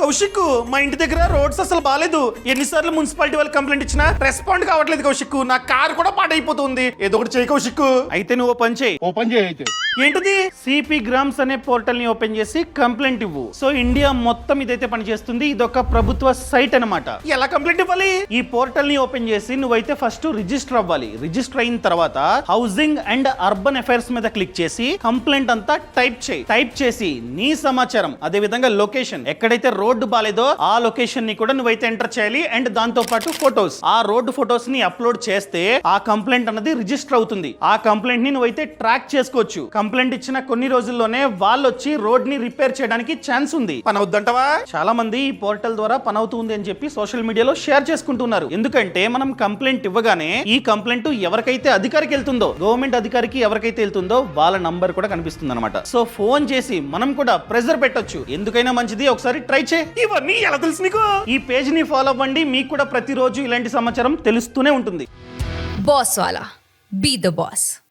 కౌశిక్, మా ఇంటి దగ్గర రోడ్స్ అసలు బాలేదు. ఎన్నిసార్లు మున్సిపాలిటీ వాళ్ళు కంప్లైంట్ ఇచ్చినా రెస్పాండ్ కావట్లేదు కౌశిక్. నా కార్ కూడా పాడైపోతుంది. ఏదో ఒకటి చేయి కౌశిక్. అయితే నువ్వు పని చేయి. ఓపెన్ చేయి అయితే. ఏంటిది? సిపి గ్రామ్స్ అనే పోర్టల్ ని ఓపెన్ చేసి కంప్లైంట్ ఇవ్వు. సో ఇండియా మొత్తం ఇదైతే పనిచేస్తుంది. ఇదొక ప్రభుత్వ సైట్ అన్నమాట. ఎలా కంప్లైంట్ ఇవ్వాలి? ఈ పోర్టల్ ని ఓపెన్ చేసి నువ్వైతే ఫస్ట్ రిజిస్టర్ అవ్వాలి. రిజిస్టర్ అయిన తర్వాత హౌసింగ్ అండ్ అర్బన్ అఫైర్స్ మీద క్లిక్ చేసి కంప్లైంట్ అంతా టైప్ చేయి. టైప్ చేసి నీ సమాచారం, అదే విధంగా లొకేషన్, ఎక్కడైతే రోడ్డు బాలేదో ఆ లొకేషన్ ని కూడా నువ్వైతే ఎంటర్ చేయాలి. అండ్ దాంతో పాటు ఫొటోస్, ఆ రోడ్డు ఫొటోస్ ని అప్లోడ్ చేస్తే ఆ కంప్లైంట్ అన్నది రిజిస్టర్ అవుతుంది. ఆ కంప్లైంట్ ని నువ్వైతే ట్రాక్ చేసుకోవచ్చు. కంప్లైంట్ ఇచ్చిన కొన్ని రోజుల్లోనే వాళ్ళు వచ్చి రోడ్ ని రిపేర్ చేయడానికి ఛాన్స్ ఉంది. పని అవుద్దంటవా? చాలా మంది ఈ పోర్టల్ ద్వారా పని అవుతుంది అని చెప్పి సోషల్ మీడియాలో షేర్ చేసుకుంటున్నారు. ఎందుకంటే మనం కంప్లైంట్ ఇవ్వగానే ఈ కంప్లైంట్ ఎవరికైతే అధికారికి వెళ్తుందో, గవర్నమెంట్ అధికారికి ఎవరికైతే వెళ్తుందో వాళ్ళ నంబర్ కూడా కనిపిస్తుంది అనమాట. సో ఫోన్ చేసి మనం కూడా ప్రెజర్ పెట్టొచ్చు. ఎందుకైనా మంచిది, ఒకసారి ట్రై చేయి. ఇవన్నీ ఎలా తెలుసు నీకు? ఈ పేజ్ ని ఫాలో అవ్వండి. మీకు కూడా ప్రతిరోజు ఇలాంటి సమాచారం తెలుస్తూనే ఉంటుంది. Boss Wala. Be the boss.